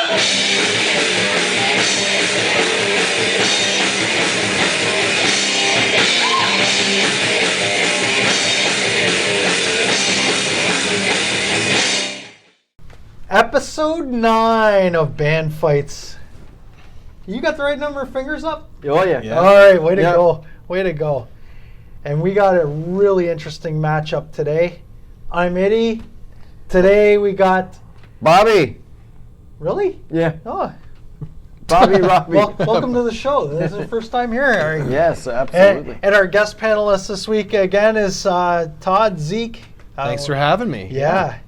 Episode 9 of Band Fights. You got the right number of fingers up? Oh, yeah. All right, way to go. Way to go. And we got a really interesting matchup today. I'm Itty. Today we got... Bobby. Really? Yeah. Oh. Bobby Robbie. Welcome to the show. This is your first time here, Harry. Yes, absolutely. And our guest panelist this week again is Todd Zeke. Thanks for having me. Yeah.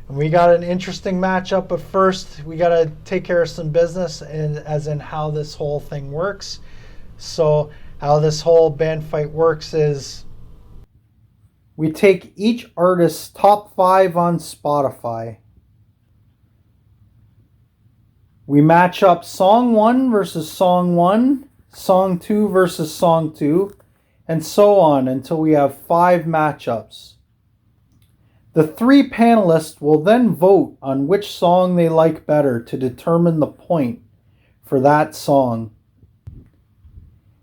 And we got an interesting matchup, but first we got to take care of some business, and as in how this whole thing works. So how this whole band fight works is we take each artist's top 5 on Spotify. We match up song 1 versus song 1, song 2 versus song 2, and so on until we have 5 matchups. The 3 panelists will then vote on which song they like better to determine the point for that song.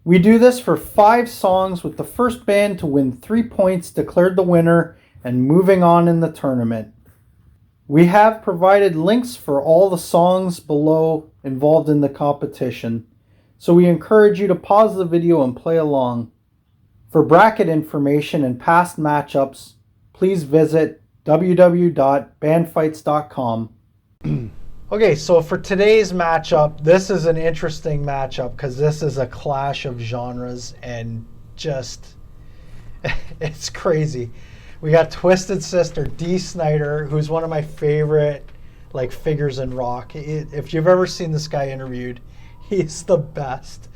We do this for 5 songs, with the first band to win 3 points declared the winner and moving on in the tournament. We have provided links for all the songs below involved in the competition, so we encourage you to pause the video and play along. For bracket information and past matchups, please visit www.bandfights.com. Okay, so for today's matchup, this is an interesting matchup because this is a clash of genres and just, it's crazy. We got Twisted Sister, Dee Snider, who's one of my favorite figures in rock. If you've ever seen this guy interviewed, he's the best.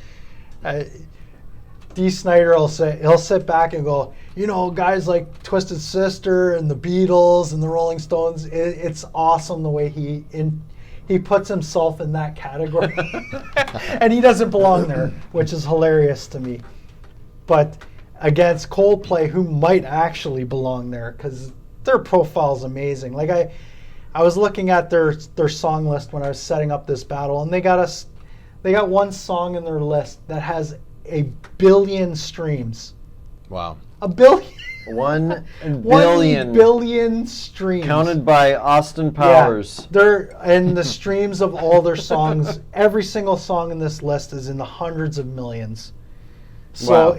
Dee Snider he'll sit back and go, guys like Twisted Sister and the Beatles and the Rolling Stones. It's awesome the way he puts himself in that category, and he doesn't belong there, which is hilarious to me. But against Coldplay, who might actually belong there because their profile's amazing. I was looking at their song list when I was setting up this battle, and they got one song in their list that has 1 billion streams. Wow. 1 billion. 1 billion. 1 billion streams. Counted by Austin Powers. Yeah, and the streams of all their songs, every single song in this list is in the hundreds of millions. So wow.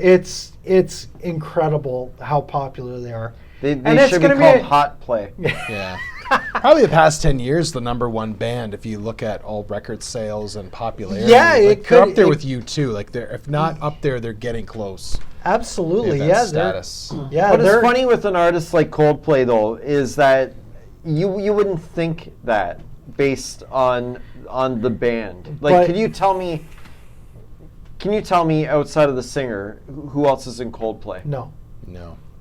It's incredible how popular they are. They should be called Hot Play. Yeah. Probably the past 10 years, the number 1 band, if you look at all record sales and popularity. Yeah, it could. They're up there with U2. They're, if not up there, they're getting close. Absolutely, yeah. Status. Yeah. What is funny with an artist like Coldplay, though, is that you wouldn't think that based on the band. Can you tell me outside of the singer who else is in Coldplay? No.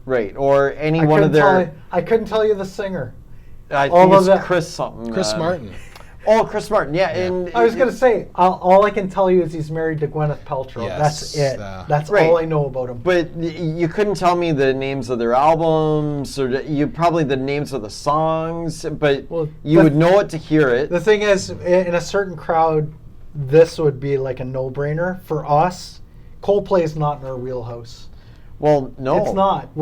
Right, or any one of their... I couldn't tell you the singer. I think it's Chris something. Chris Martin. Oh, Chris Martin, yeah. And I was going to say, all I can tell you is he's married to Gwyneth Paltrow. Yes, that's it. That's right. All I know about him. But you couldn't tell me the names of their albums, or probably the names of the songs, but you would know it to hear it. The thing is, in a certain crowd, this would be like a no-brainer. For us, Coldplay is not in our wheelhouse. Well, no, it's not.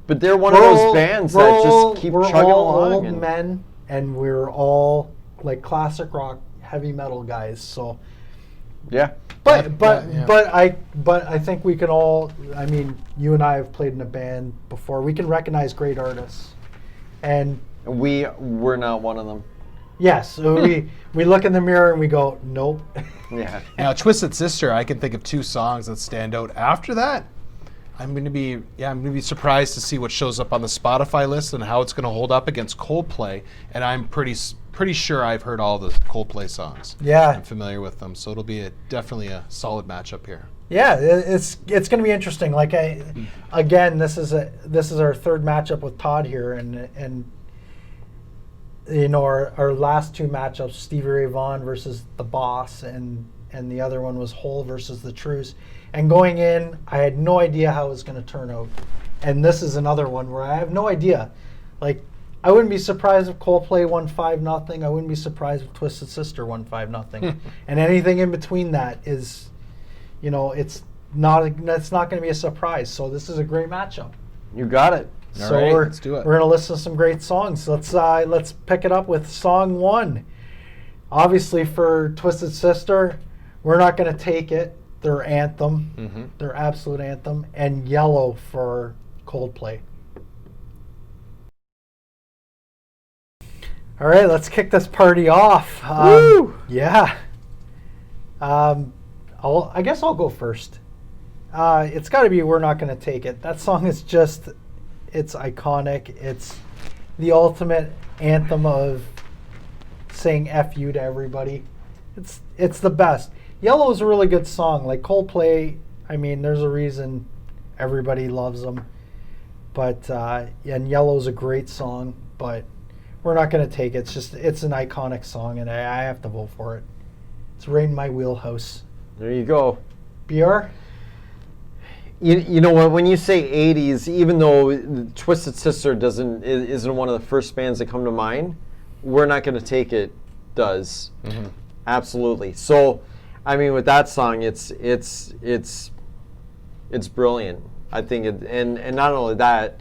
But they're one of those bands that just keep chugging along. We're all old men, and we're all classic rock, heavy metal guys. So yeah. But I think we can all. I mean, you and I have played in a band before. We can recognize great artists, and we're not one of them. Yes, so we look in the mirror and we go, nope. Yeah. Now, Twisted Sister, I can think of 2 songs that stand out. After that, I'm going to be surprised to see what shows up on the Spotify list and how it's going to hold up against Coldplay. And I'm pretty sure I've heard all the Coldplay songs. Yeah, I'm familiar with them, so it'll be definitely a solid matchup here. Yeah, it's going to be interesting. Again, this is our 3rd matchup with Todd here, and our last 2 matchups, Stevie Ray Vaughan versus The Boss, and the other one was Hole versus The Trues. And going in, I had no idea how it was going to turn out. And this is another one where I have no idea. I wouldn't be surprised if Coldplay won 5-0. I wouldn't be surprised if Twisted Sister won 5-0. And anything in between that is, it's not going to be a surprise. So this is a great matchup. You got it. All So right, we're let's do it. We're going to listen to some great songs. Let's pick it up with song 1. Obviously for Twisted Sister, We're Not Gonna Take It, their anthem, their absolute anthem, and Yellow for Coldplay. All right, let's kick this party off. Woo! Yeah. I guess I'll go first. It's got to be We're Not Gonna Take It. That song is just, it's iconic. It's the ultimate anthem of saying F you to everybody. It's the best. Yellow is a really good song. Like Coldplay, I mean, there's a reason everybody loves them. But, and Yellow's a great song, but We're Not Gonna Take It. It's an iconic song, and I have to vote for it. It's right in my wheelhouse. There you go. BR? You know what? When you say 80s, even though Twisted Sister isn't one of the first bands that come to mind, We're Not Gonna Take It does. Absolutely. So, I mean, with that song, it's brilliant. I think and not only that,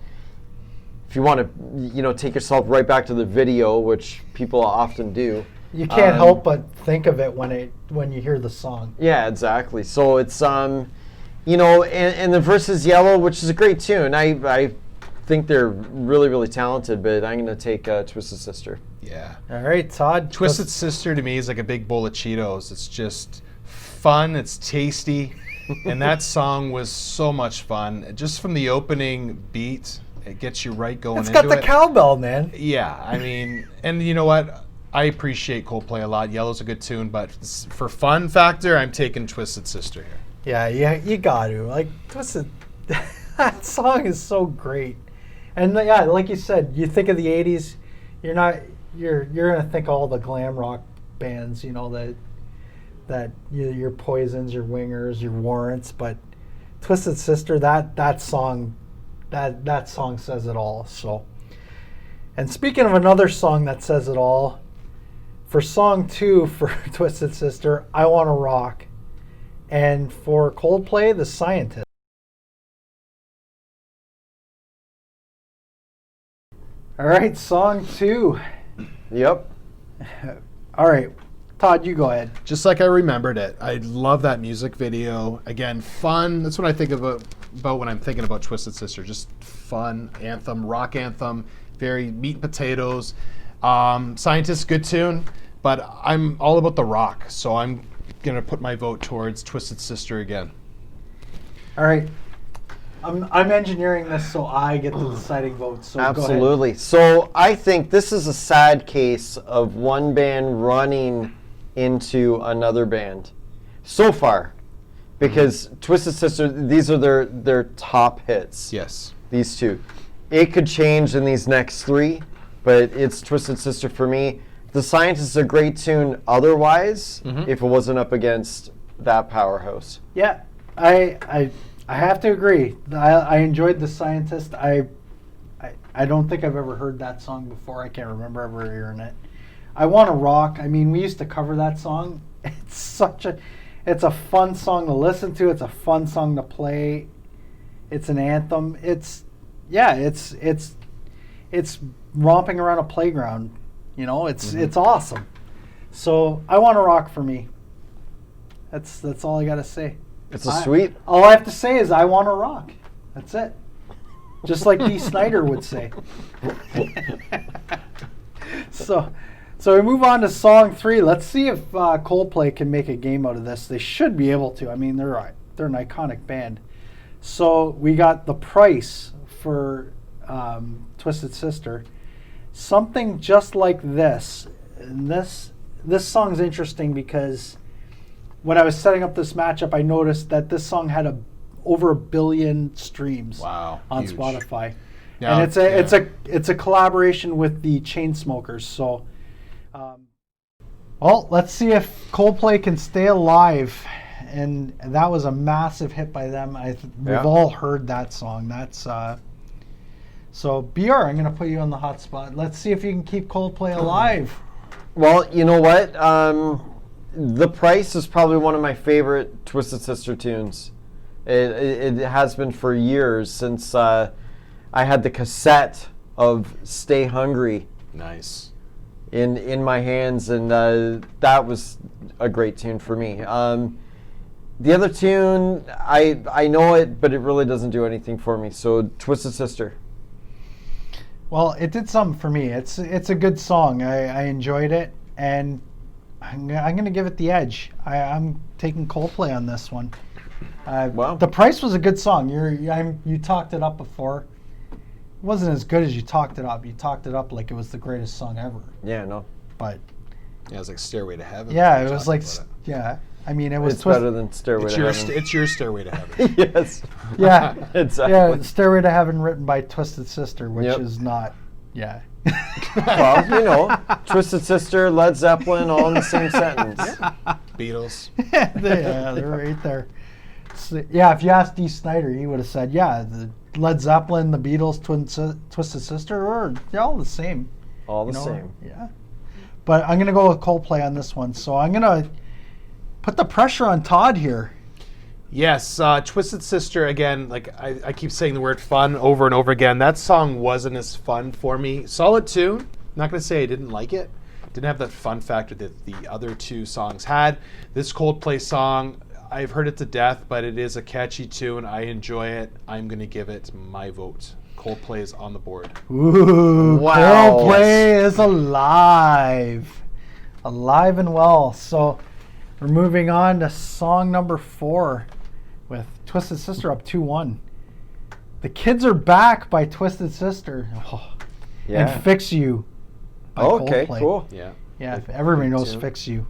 if you want to, take yourself right back to the video, which people often do. You can't help but think of it when you hear the song. Yeah, exactly. So it's and the verse is Yellow, which is a great tune. I think they're really, really talented, but I'm going to take Twisted Sister. Yeah. All right, Todd. Twisted Sister to me is like a big bowl of Cheetos. It's just fun. It's tasty. And that song was so much fun. Just from the opening beat, it gets you right going into it. It's got the cowbell, man. Yeah, I mean, and you know what? I appreciate Coldplay a lot. Yellow's a good tune, but for fun factor, I'm taking Twisted Sister here. Yeah, you got to. Like, Twisted, that song is so great. And yeah, like you said, you think of the 80s, you're going to think all the glam rock bands, that your Poisons, your Wingers, your Warrants, but Twisted Sister, that song says it all. So, and speaking of another song that says it all, for song 2 for Twisted Sister, I Wanna Rock, and for Coldplay, The Scientist. All right, song 2. Yep. All right, Todd, you go ahead. Just like I remembered it. I love that music video. Again, fun. That's what I think about when I'm thinking about Twisted Sister. Just fun anthem, rock anthem, very meat and potatoes. Scientist, good tune, but I'm all about the rock, so I'm going to put my vote towards Twisted Sister again. All right. I'm engineering this so I get the deciding vote. So Absolutely. Go ahead. So I think this is a sad case of one band running into another band so far, because Twisted Sister, these are their top hits. Yes. These two. It could change in these next 3, but it's Twisted Sister for me. The Scientist is a great tune otherwise, if it wasn't up against that powerhouse. Yeah, I have to agree. I enjoyed The Scientist. I don't think I've ever heard that song before. I can't remember ever hearing it. I Wanna Rock. I mean, we used to cover that song. It's a fun song to listen to. It's a fun song to play. It's an anthem. It's romping around a playground. It's awesome. So I Wanna Rock for me. That's all I gotta say. It's a sweet. All I have to say is I Wanna Rock. That's it. Just like Dee Snider would say. So we move on to song 3. Let's see if Coldplay can make a game out of this. They should be able to. I mean, they're an iconic band. So we got The Price for Twisted Sister. Something Just Like This. And this song's interesting because when I was setting up this matchup, I noticed that this song had over 1 billion streams on huge. Spotify. Yeah, And it's a collaboration with the Chainsmokers. So, well, let's see if Coldplay can stay alive. And that was a massive hit by them. We've all heard that song. So, BR, I'm going to put you on the hot spot. Let's see if you can keep Coldplay alive. Well, you know what? The Price is probably one of my favorite Twisted Sister tunes. It has been for years since I had the cassette of Stay Hungry Nice. in my hands, and that was a great tune for me. The other tune, I know it, but it really doesn't do anything for me. So Twisted Sister. Well, it did something for me. It's a good song. I enjoyed it, and I'm going to give it the edge. I'm taking Coldplay on this one. Wow. The Price was a good song. You talked it up before. It wasn't as good as you talked it up. You talked it up like it was the greatest song ever. Yeah, no. But Yeah, it was like Stairway to Heaven. yeah, We it was talked like, about it. yeah. I mean, it was It's better than Stairway It's to your, Heaven. it's your Stairway to Heaven. Yes. Yeah. Exactly. Yeah, Stairway to Heaven written by Twisted Sister, which Yep. is not, yeah. Well, you know, Twisted Sister, Led Zeppelin, all in the same sentence. Beatles. Yeah, they're right there. So, yeah, if you asked Dee Snider, he would have said, yeah, the Led Zeppelin, the Beatles, Twisted Sister, or they're all the same. All the you know? same. Yeah. But I'm going to go with Coldplay on this one. So I'm going to put the pressure on Todd here. Yes, Twisted Sister, again, like I keep saying the word fun over and over again. That song wasn't as fun for me. Solid tune. Not going to say I didn't like it. Didn't have that fun factor that the other two songs had. This Coldplay song, I've heard it to death, but it is a catchy tune. I enjoy it. I'm going to give it my vote. Coldplay is on the board. Ooh, Wow. Coldplay is alive. Alive and well. So we're moving on to song number 4 with Twisted Sister up 2-1. The Kids Are Back by Twisted Sister. Oh, Yeah. And Fix You by Okay, Coldplay. cool. Yeah. Yeah, everybody knows tune. Fix You.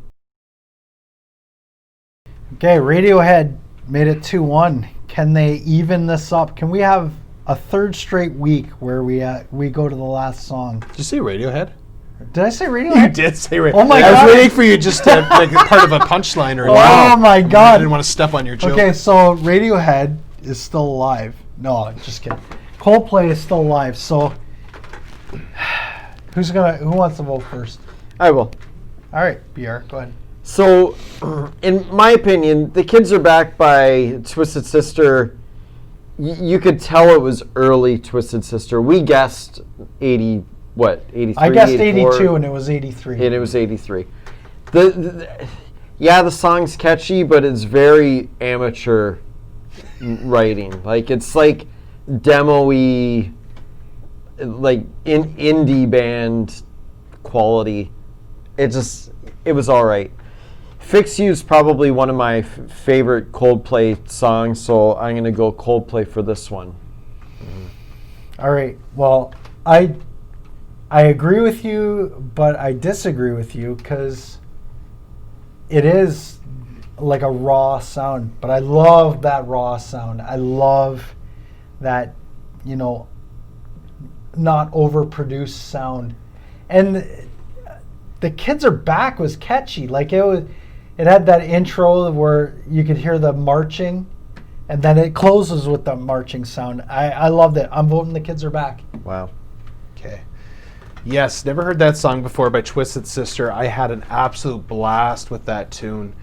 Okay, Radiohead made it 2-1. Can they even this up? Can we have a third straight week where we go to the last song? Did you say Radiohead? Did I say You Radiohead? did say Radiohead. Oh my I God. was waiting for you just to like part of a punchline or Oh my I God. didn't want to step on your joke. Okay, so Radiohead is still alive. No, just kidding. Coldplay is still alive. So who wants to vote first? I will. All right, BR, go ahead. So, in my opinion, The Kids Are Back by Twisted Sister, you could tell it was early Twisted Sister. We guessed 83, I guessed 84, 82 and it was 83. and it was 83. Yeah, the song's catchy, but it's very amateur writing. Like, it's like demo-y, like indie band quality. It was all right. Fix You is probably one of my favorite Coldplay songs, so I'm going to go Coldplay for this one. All right. Well, I agree with you, but I disagree with you because it is like a raw sound. But I love that raw sound. I love that, not overproduced sound. And The Kids Are Back was catchy. Like it had that intro where you could hear the marching, and then it closes with the marching sound. I loved it. I'm voting The Kids Are Back. Wow. Okay. Yes, never heard that song before by Twisted Sister. I had an absolute blast with that tune.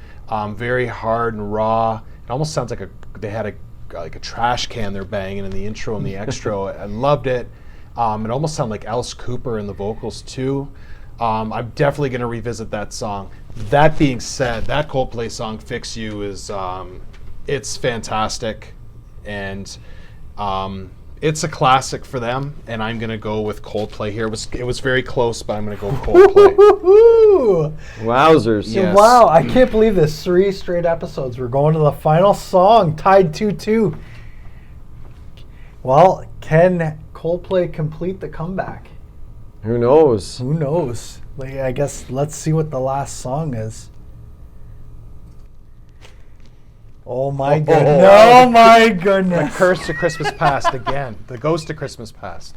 Very hard and raw. It almost sounds like they had a trash can they're banging in the intro and the extra. I loved it. It almost sounded like Alice Cooper in the vocals too. I'm definitely going to revisit that song. That being said, that Coldplay song "Fix You" is it's fantastic, and it's a classic for them. And I'm going to go with Coldplay here. It was very close, but I'm going to go Coldplay. Woo-hoo-hoo! Wowzers. So, Yes. wow, I can't believe this. 3 straight episodes. We're going to the final song, tied 2-2. Well, can Coldplay complete the comeback? Who knows? Who knows? Like, I guess let's see what the last song is. Oh my goodness. Oh my The goodness. curse to Christmas past again. The ghost to Christmas past.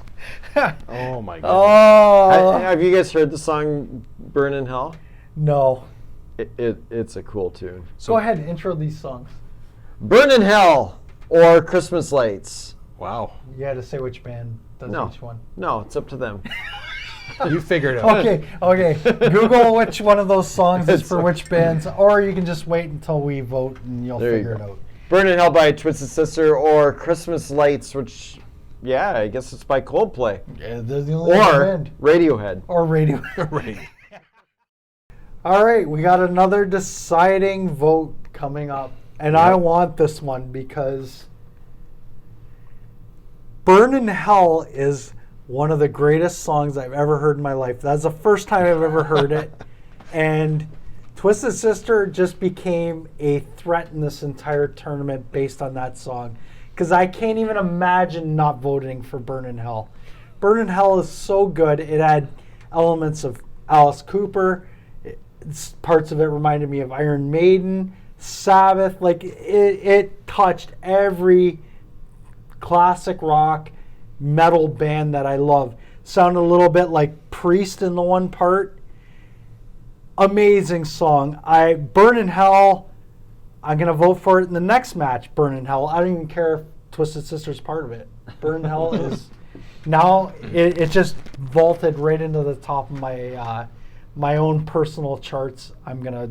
Oh my goodness. Oh. Have you guys heard the song "Burn in Hell"? No. It's a cool tune. Go ahead and intro these songs. "Burn in Hell" or "Christmas Lights." Wow. You had to say which band does No. each one. No, it's up to them. You figured it out. Okay. Google which one of those songs is for which bands, or you can just wait until we vote and you'll There you figure it go. out. Burn in Hell by Twisted Sister or Christmas Lights, which, yeah, I guess it's by Coldplay. Yeah, they're the only other Or band. Radiohead. Or radio. Right. All right, we got another deciding vote coming up. And I want this one because Burn in Hell is one of the greatest songs I've ever heard in my life. That's the first time I've ever heard it. And Twisted Sister just became a threat in this entire tournament based on that song. Because I can't even imagine not voting for Burn in Hell. Burn in Hell is so good. It had elements of Alice Cooper. Parts of it reminded me of Iron Maiden, Sabbath. Like it touched every classic rock metal band that I love. Sounded a little bit like Priest in the one part. Amazing song. Burn in Hell, I'm going to vote for it in the next match, Burn in Hell. I don't even care if Twisted Sister's part of it. Burn in Hell is now, it just vaulted right into the top of my own personal charts. I'm going to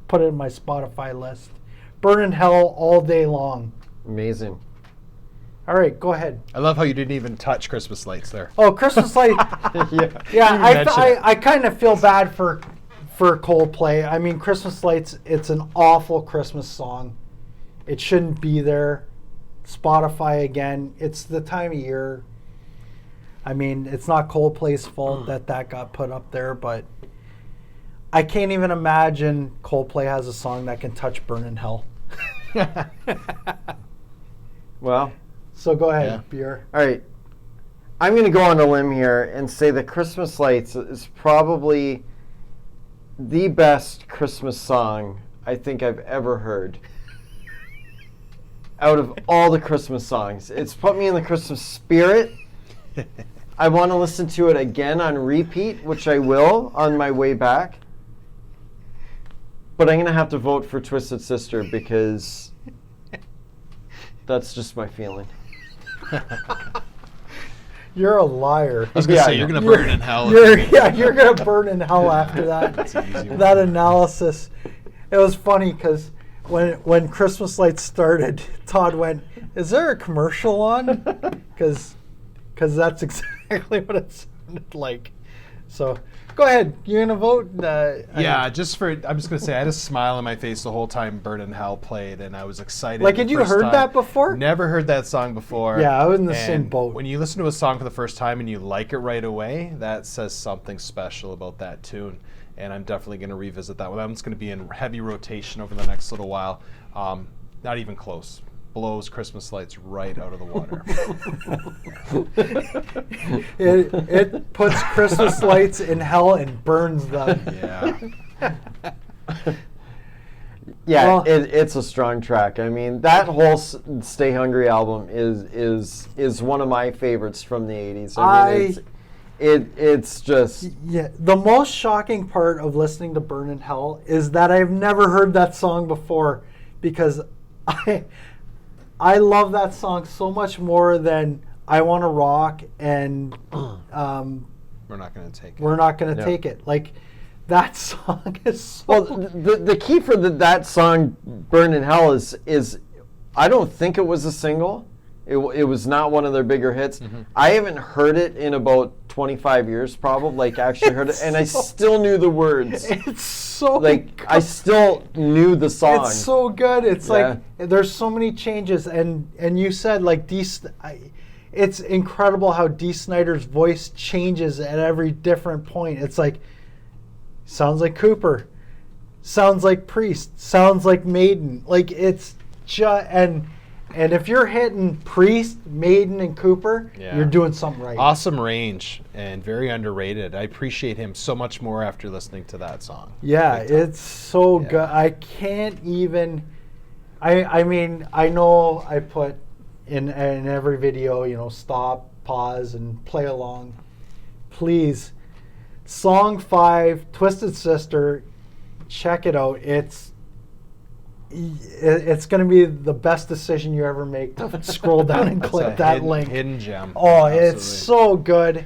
put it in my Spotify list. Burn in Hell all day long. Amazing. All right, go ahead. I love how you didn't even touch Christmas Lights there. Oh, Christmas Light. Yeah. I kind of feel bad for Coldplay. I mean, Christmas Lights, it's an awful Christmas song. It shouldn't be there. Spotify again. It's the time of year. I mean, it's not Coldplay's fault that got put up there, but I can't even imagine Coldplay has a song that can touch Burn in Hell. Well, So go ahead, Yeah. Beer. all right. I'm going to go on a limb here and say that Christmas Lights is probably the best Christmas song I think I've ever heard. Out of all the Christmas songs, it's put me in the Christmas spirit. I want to listen to it again on repeat, which I will on my way back. But I'm going to have to vote for Twisted Sister because that's just my feeling. You're a liar. I was going to Yeah, say, I you're know. going to burn in hell. You're gonna burn in hell after that. That's an easy one. That analysis. It was funny because when Christmas Lights started, Todd went, "Is there a commercial on?" Because that's exactly what it sounded like. So go ahead. You gonna vote? Yeah, I'm just going to say, I had a smile on my face the whole time Burn in Hell played, and I was excited. Like, the had you first heard time. that before? Never heard that song before. Yeah, I was in the same And boat. When you listen to a song for the first time and you like it right away, that says something special about that tune. And I'm definitely going to revisit that one. That one's going to be in heavy rotation over the next little while. Not even close. Blows Christmas Lights right out of the water. It puts Christmas Lights in hell and burns them. Yeah. Yeah, Well- it's a strong track. I mean, that whole Stay Hungry album is one of my favorites from the 80s. I mean, it's just Yeah, the most shocking part of listening to Burn in Hell is that I've never heard that song before because I love that song so much more than I Want to Rock and We're not going to take it. We're Not Gonna Yeah. Take It. Like, that song is so... well. The key for that song, "Burn in Hell," is I don't think it was a single. It was not one of their bigger hits. I haven't heard it in about 25 years, probably. Like, actually heard it, and I still knew the words. It's so Like, good. I still knew the song. It's so good. It's Yeah. like there's so many changes, and you said like it's incredible how Dee Snider's voice changes at every different point. It's like sounds like Cooper, sounds like Priest, sounds like Maiden. Like it's just and if you're hitting Priest, Maiden, and Cooper, Yeah. you're doing something right. Awesome range and very underrated. I appreciate him so much more after listening to that song. Yeah, Big time. it's so Yeah. good. I can't even. I mean, I know I put in every video, stop, pause, and play along. Please, song 5, Twisted Sister, check it out. it's going to be the best decision you ever make to scroll down and click that link. Hidden gem. Oh, Absolutely. it's so good.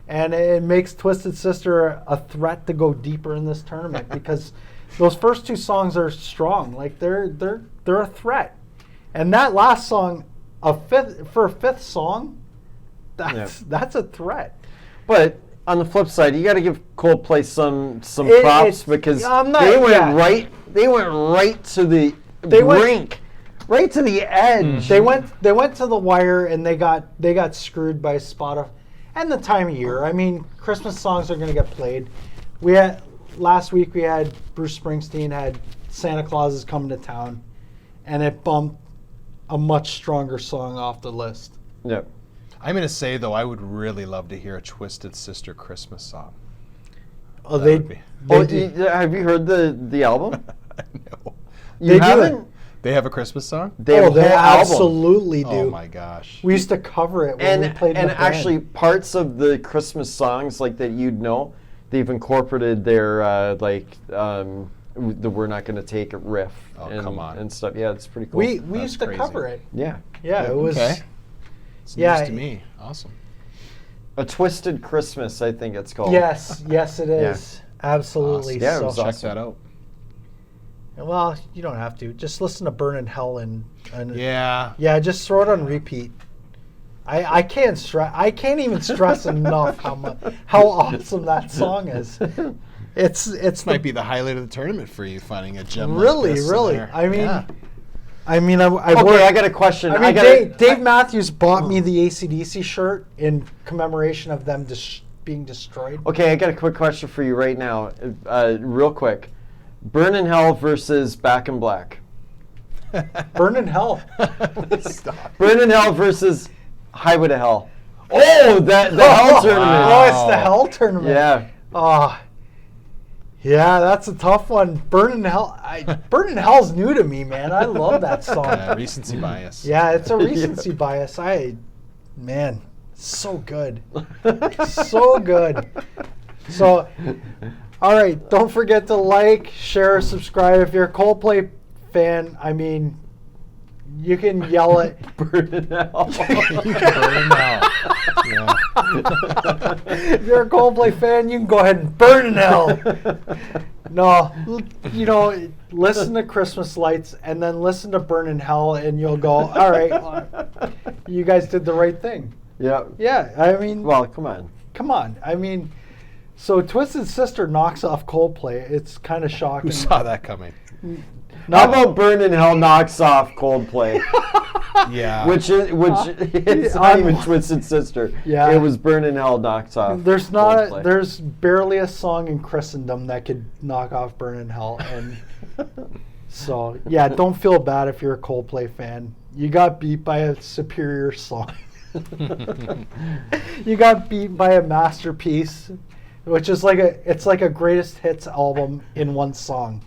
And it makes Twisted Sister a threat to go deeper in this tournament because those first two songs are strong. Like they're a threat. And that last song, for a fifth song, that's a threat. But on the flip side, you got to give Coldplay some It- props it's- because I'm not- they went yeah. right to the They went- brink, right to the edge. They went to the wire and they got screwed by Spotify. And the time of year. I mean, Christmas songs are going to get played. Last week we had Bruce Springsteen had Santa Claus is Coming to Town, and it bumped a much stronger song off the list. Yep. I'm going to say, though, I would really love to hear a Twisted Sister Christmas song. Oh, That they would be- Have you heard the album? No. You They do haven't? They have a Christmas song? They have a they whole album. absolutely do. Oh, my gosh. We used to cover it when we played in And the band. actually, parts of the Christmas songs like that you'd know, they've incorporated their the "We're Not Gonna Take It" riff. Oh, and, come on. and stuff. Yeah, it's pretty cool. we That's used to crazy. cover it. yeah, Yeah, it was. Okay. It's Yeah, news to me. Awesome. A Twisted Christmas, I think it's called. Yes, it is. Absolutely. Awesome. Yeah, it so, was Check awesome. that out. well, you don't have to. Just listen to Burn in Hell and Yeah. just throw it on repeat. I can't stress. I can't even stress enough how awesome that song is. It's This might be the highlight of the tournament for you, finding a gem really, like this in really. there. I mean, Yeah. I Okay, worked- I got a question. I mean, gotta- Dave Matthews bought me the AC/DC shirt in commemoration of them being destroyed. Okay, I got a quick question for you right now, real quick. Burn in Hell versus Back in Black. Burn in Hell. Stop. Burn in Hell versus Highway to Hell. Oh, the Hell tournament. Oh, it's the Hell tournament. Yeah. Oh, yeah, that's a tough one. Burn in Hell. Burn in Hell's new to me, man. I love that song. Recency bias. Yeah, it's a recency bias. Man, so good. So good. So, all right, don't forget to like, share, subscribe. If you're a Coldplay fan, I mean, you can yell it. Burn in Hell. You can burn them out. Yeah. If you're a Coldplay fan, you can go ahead and burn in hell. No, listen to Christmas Lights and then listen to Burn in Hell, and you'll go, all right, you guys did the right thing. Yeah. Yeah, I mean, Well, come on. come on. I mean, so Twisted Sister knocks off Coldplay. It's kind of shocking. Who saw that coming? How about Burn in Hell knocks off Coldplay? Yeah. Which it's not I'm- even Twisted Sister. Yeah. It was Burn in Hell knocks off. Coldplay. There's barely a song in Christendom that could knock off Burn in Hell, and so yeah, don't feel bad if you're a Coldplay fan. You got beat by a superior song. You got beat by a masterpiece, which is it's like a greatest hits album in one song.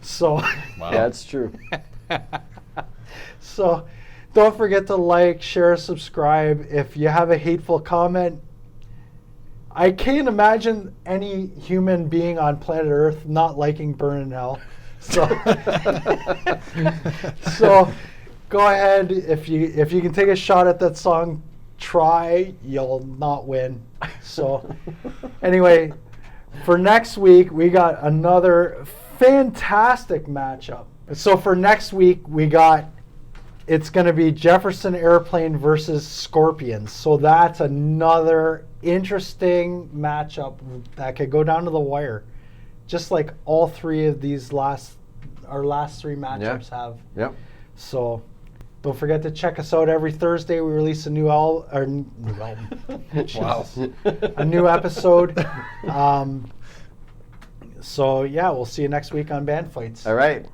So Wow. Yeah, it's true. so don't forget to like, share, subscribe. If you have a hateful comment, I can't imagine any human being on planet Earth not liking Burn in Hell. So, so go ahead. If you can take a shot at that song, try. You'll not win. So anyway, for next week, we got another fantastic matchup. So for next week, it's going to be Jefferson Airplane versus Scorpions. So that's another interesting matchup that could go down to the wire. Just like all three of our last three matchups have. Yep. So don't forget to check us out every Thursday. We release a new album. Wow. A new episode. So yeah, we'll see you next week on Band Fights. All right.